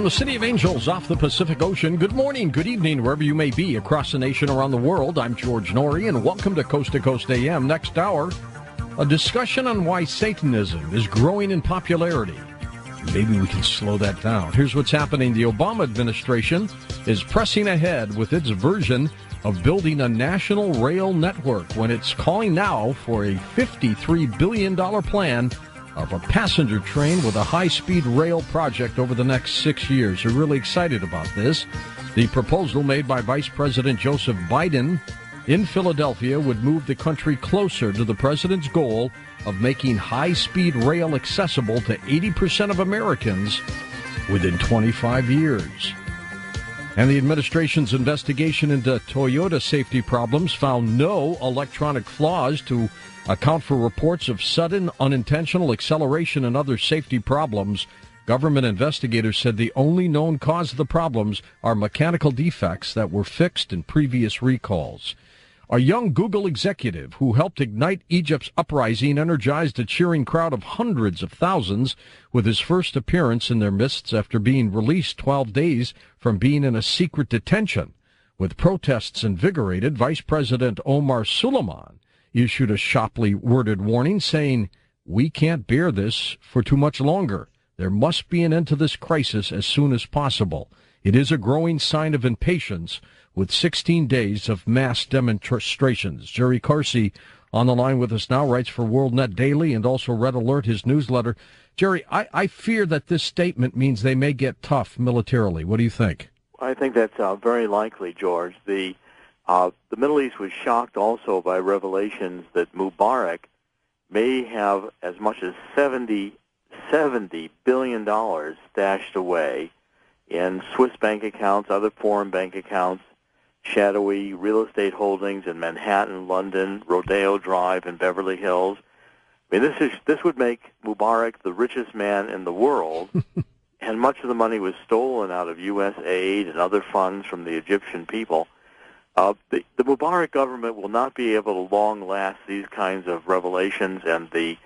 From the City of Angels off the Pacific Ocean, good morning, good evening, wherever you may be across the nation, around the world. I'm George Norrie, and welcome to Coast AM. Next hour, a discussion on why Satanism is growing in popularity. Maybe we can slow that down. Here's what's happening. The Obama administration is pressing ahead with its version of building a national rail network when it's calling now for a $53 billion plan of a passenger train with a high-speed rail project over the next 6 years. They're really excited about this. The proposal made by Vice President Joseph Biden in Philadelphia would move the country closer to the president's goal of making high-speed rail accessible to 80% of Americans within 25 years. And the administration's investigation into Toyota safety problems found no electronic flaws to account for reports of sudden, unintentional acceleration and other safety problems. Government investigators said the only known cause of the problems are mechanical defects that were fixed in previous recalls. A young Google executive who helped ignite Egypt's uprising energized a cheering crowd of hundreds of thousands with his first appearance in their midst after being released 12 days from being in a secret detention. With protests invigorated, Vice President Omar Suleiman issued a sharply worded warning saying, "We can't bear this for too much longer. There must be an end to this crisis as soon as possible. It is a growing sign of impatience with 16 days of mass demonstrations." Jerry Carsey on the line with us now, writes for WorldNet Daily and also Red Alert, his newsletter. Jerry, I fear that this statement means they may get tough militarily. What do you think? I think that's very likely, George. The Middle East was shocked also by revelations that Mubarak may have as much as $70 billion stashed away in Swiss bank accounts, other foreign bank accounts, shadowy real estate holdings in Manhattan, London, Rodeo Drive, and Beverly Hills. I mean, this would make Mubarak the richest man in the world, and much of the money was stolen out of U.S. aid and other funds from the Egyptian people. The Mubarak government will not be able to long last these kinds of revelations, and the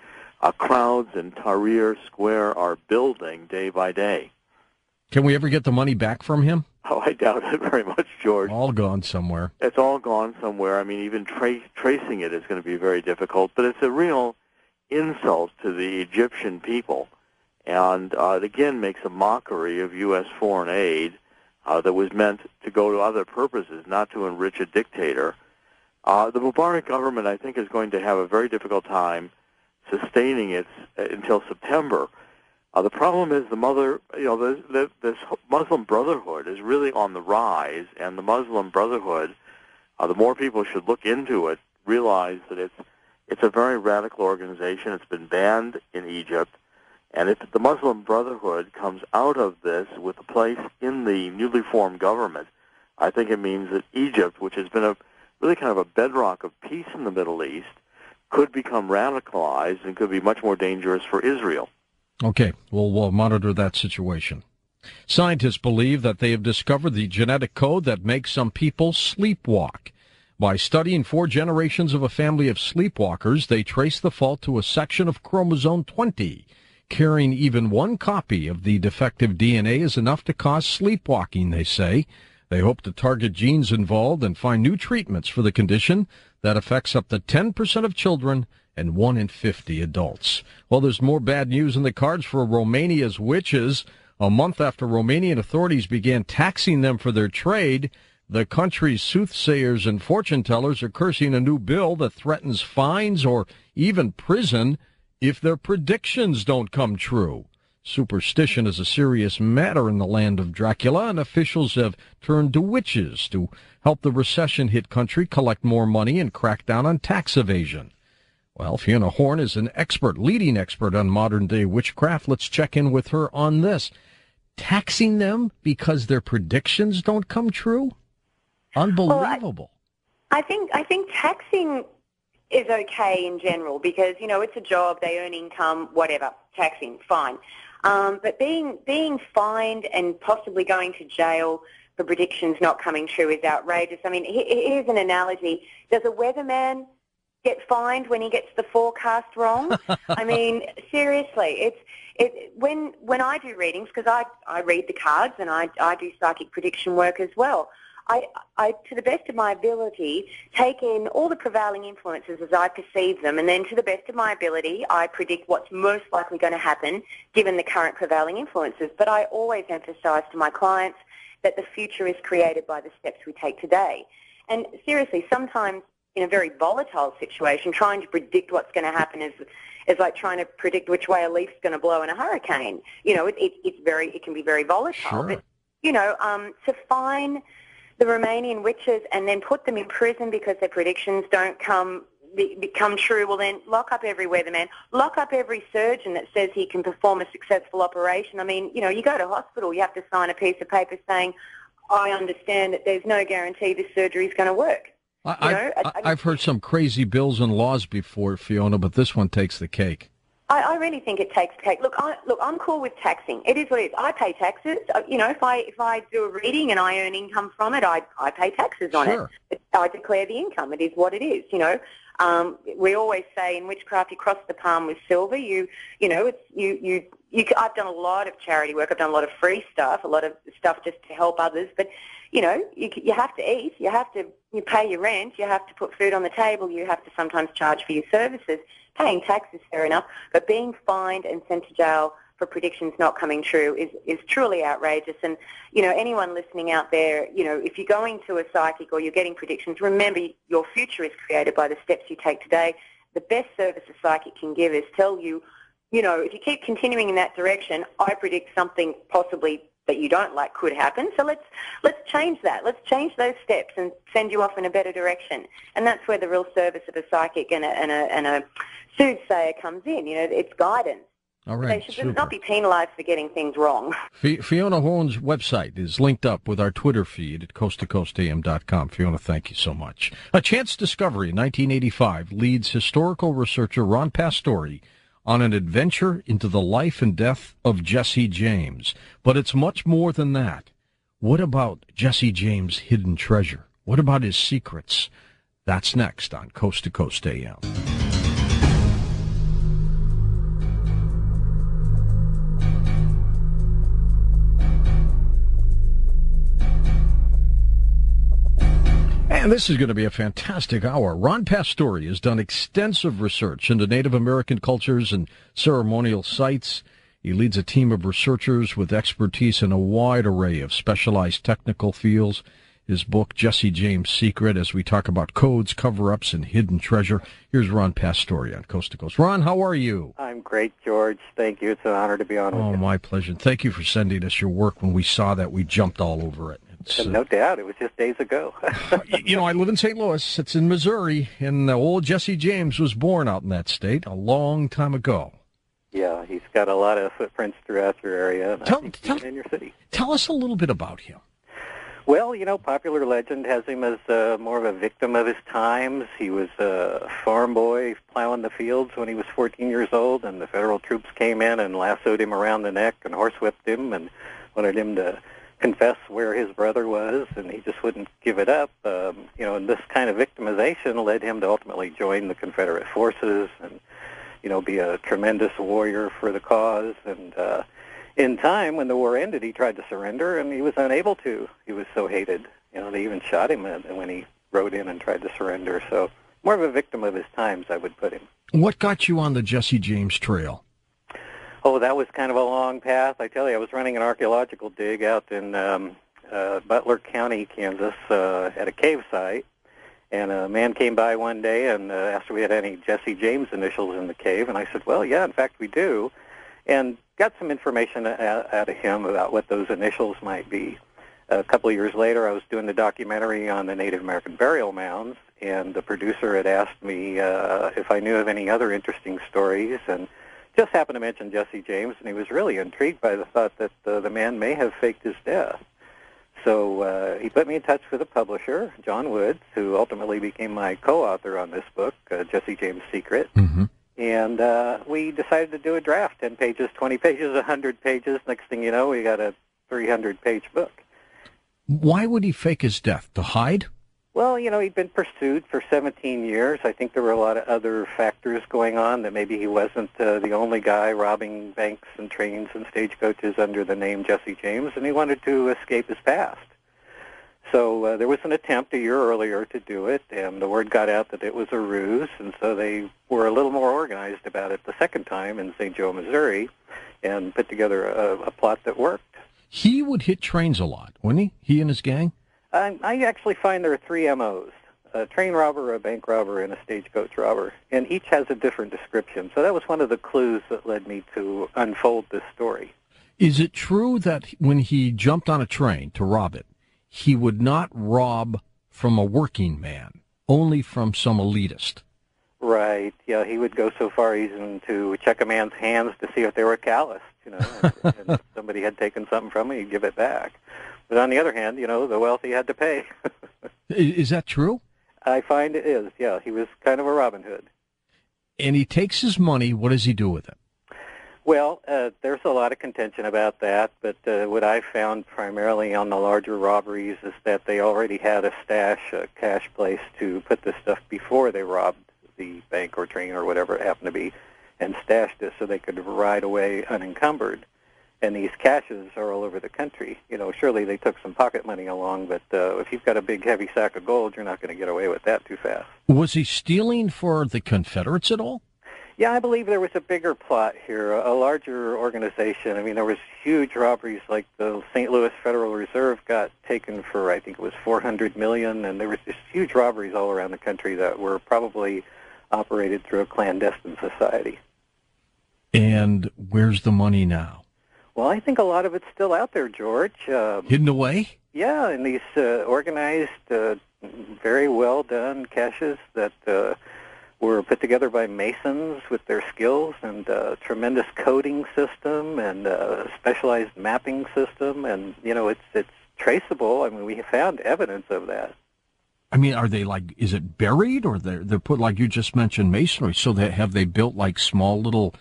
crowds in Tahrir Square are building day by day. Can we ever get the money back from him? Oh, I doubt it very much, George. All gone somewhere. It's all gone somewhere. I mean, even tracing it is going to be very difficult, but it's a real insult to the Egyptian people, and it again makes a mockery of U.S. foreign aid that was meant to go to other purposes, not to enrich a dictator. The Mubarak government, I think, is going to have a very difficult time sustaining it until September. The problem is this Muslim Brotherhood is really on the rise, and the Muslim Brotherhood, the more people should look into it, realize that it's a very radical organization. It's been banned in Egypt, and if the Muslim Brotherhood comes out of this with a place in the newly formed government, I think it means that Egypt, which has been really kind of a bedrock of peace in the Middle East, could become radicalized and could be much more dangerous for Israel. Okay, we'll monitor that situation. Scientists believe that they have discovered the genetic code that makes some people sleepwalk. By studying 4 generations of a family of sleepwalkers, they trace the fault to a section of chromosome 20. Carrying even one copy of the defective DNA is enough to cause sleepwalking, they say. They hope to target genes involved and find new treatments for the condition that affects up to 10% of children and 1 in 50 adults. Well, there's more bad news in the cards for Romania's witches. A month after Romanian authorities began taxing them for their trade, the country's soothsayers and fortune tellers are cursing a new bill that threatens fines or even prison if their predictions don't come true. Superstition is a serious matter in the land of Dracula, and officials have turned to witches to help the recession-hit country collect more money and crack down on tax evasion. Well, Fiona Horn is an leading expert on modern-day witchcraft. Let's check in with her on this. Taxing them because their predictions don't come true? Unbelievable. Well, I think taxing is okay in general because, it's a job, they earn income, whatever, taxing, fine. But being fined and possibly going to jail for predictions not coming true is outrageous. I mean, here's an analogy. Does a weatherman get fined when he gets the forecast wrong. I mean, seriously, when I do readings, because I read the cards and I do psychic prediction work as well, I, to the best of my ability, take in all the prevailing influences as I perceive them, and then to the best of my ability, I predict what's most likely going to happen given the current prevailing influences. But I always emphasize to my clients that the future is created by the steps we take today. And seriously, sometimes in a very volatile situation, trying to predict what's going to happen is like trying to predict which way a leaf's going to blow in a hurricane. You know, it can be very volatile. Sure. But, you know, to find the Romanian witches and then put them in prison because their predictions don't become true, well then lock up every weatherman, lock up every surgeon that says he can perform a successful operation. I mean, you know, you go to hospital, you have to sign a piece of paper saying, I understand that there's no guarantee this surgery is going to work. I've heard some crazy bills and laws before, Fiona, but this one takes the cake. I really think it takes cake. Look, I'm cool with taxing. It is what it is. I pay taxes. You know, if I do a reading and I earn income from it, I pay taxes on it. I declare the income. It is what it is. You know, we always say in witchcraft, you cross the palm with silver. I've done a lot of charity work. I've done a lot of free stuff, a lot of stuff just to help others. But you know, you have to eat. You pay your rent. You have to put food on the table. You have to sometimes charge for your services. Paying tax is fair enough, but being fined and sent to jail for predictions not coming true is truly outrageous. And, you know, anyone listening out there, you know, if you're going to a psychic or you're getting predictions, remember your future is created by the steps you take today. The best service a psychic can give is tell you, you know, if you keep continuing in that direction, I predict something possibly that you don't like could happen. So let's change that. Let's change those steps and send you off in a better direction. And that's where the real service of a psychic and a soothsayer comes in. You know, it's guidance. All right, they should not be penalized for getting things wrong. Fiona Horn's website is linked up with our Twitter feed at coasttocoastam.com. Fiona, thank you so much. A Chance Discovery in 1985 leads historical researcher Ron Pastore on an adventure into the life and death of Jesse James. But it's much more than that. What about Jesse James' hidden treasure? What about his secrets? That's next on Coast to Coast AM. And this is going to be a fantastic hour. Ron Pastore has done extensive research into Native American cultures and ceremonial sites. He leads a team of researchers with expertise in a wide array of specialized technical fields. His book, Jesse James' Secret, as we talk about codes, cover-ups, and hidden treasure. Here's Ron Pastore on Coast to Coast. Ron, how are you? I'm great, George. Thank you. It's an honor to be on with you. Oh, my pleasure. Thank you for sending us your work. When we saw that, we jumped all over it. No doubt. It was just days ago. You know, I live in St. Louis. It's in Missouri, and old Jesse James was born out in that state a long time ago. Yeah, he's got a lot of footprints throughout your area, and even in your city. Tell us a little bit about him. Well, you know, popular legend has him as more of a victim of his times. He was a farm boy plowing the fields when he was 14 years old, and the federal troops came in and lassoed him around the neck and horsewhipped him and wanted him to confess where his brother was, and he just wouldn't give it up. And this kind of victimization led him to ultimately join the Confederate forces and, be a tremendous warrior for the cause. And in time, when the war ended, he tried to surrender, and he was unable to. He was so hated. They even shot him when he rode in and tried to surrender. So more of a victim of his times, I would put him. What got you on the Jesse James trail? Oh, that was kind of a long path. I tell you, I was running an archaeological dig out in Butler County, Kansas, at a cave site. And a man came by one day and asked if we had any Jesse James initials in the cave. And I said, well, yeah, in fact, we do. And got some information out of him about what those initials might be. A couple of years later, I was doing the documentary on the Native American burial mounds, and the producer had asked me if I knew of any other interesting stories, and just happened to mention Jesse James, and he was really intrigued by the thought that the man may have faked his death. So he put me in touch with a publisher, John Woods, who ultimately became my co-author on this book, Jesse James' Secret. Mm-hmm. And we decided to do a draft, 10 pages, 20 pages, 100 pages. Next thing you know, we got a 300-page book. Why would he fake his death? To hide? Well, he'd been pursued for 17 years. I think there were a lot of other factors going on, that maybe he wasn't the only guy robbing banks and trains and stagecoaches under the name Jesse James, and he wanted to escape his past. So there was an attempt a year earlier to do it, and the word got out that it was a ruse, and so they were a little more organized about it the second time in St. Joe, Missouri, and put together a plot that worked. He would hit trains a lot, wouldn't he? He and his gang? I actually find there are 3 MOs: a train robber, a bank robber, and a stagecoach robber, and each has a different description. So that was one of the clues that led me to unfold this story. Is it true that when he jumped on a train to rob it, he would not rob from a working man, only from some elitist? Right. Yeah, he would go so far even to check a man's hands to see if they were calloused, and if somebody had taken something from him, he'd give it back. But on the other hand, the wealthy had to pay. Is that true? I find it is, yeah. He was kind of a Robin Hood. And he takes his money. What does he do with it? Well, there's a lot of contention about that, but what I found primarily on the larger robberies is that they already had a stash, a cash place to put this stuff before they robbed the bank or train or whatever it happened to be, and stashed it so they could ride away unencumbered. And these caches are all over the country. Surely they took some pocket money along, but if you've got a big, heavy sack of gold, you're not going to get away with that too fast. Was he stealing for the Confederates at all? Yeah, I believe there was a bigger plot here, a larger organization. I mean, there was huge robberies, like the St. Louis Federal Reserve got taken for, I think it was $400 million, and there was just huge robberies all around the country that were probably operated through a clandestine society. And where's the money now? Well, I think a lot of it's still out there, George. Hidden away? Yeah, in these organized, very well-done caches that were put together by masons with their skills, and a tremendous coding system and a specialized mapping system, and, it's traceable. I mean, we found evidence of that. I mean, are they is it buried, or they're put, like you just mentioned, masonry, so have they built small little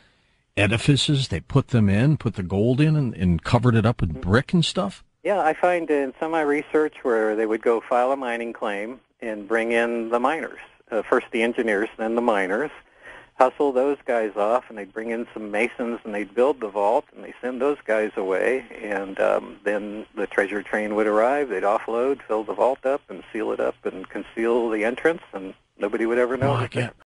edifices? They put them in, put the gold in, and covered it up with brick and stuff? Yeah, I find in some of my research where they would go file a mining claim and bring in the miners. First the engineers, then the miners, hustle those guys off, and they'd bring in some masons, and they'd build the vault, and they send those guys away, and then the treasure train would arrive, they'd offload, fill the vault up, and seal it up, and conceal the entrance, and nobody would ever know.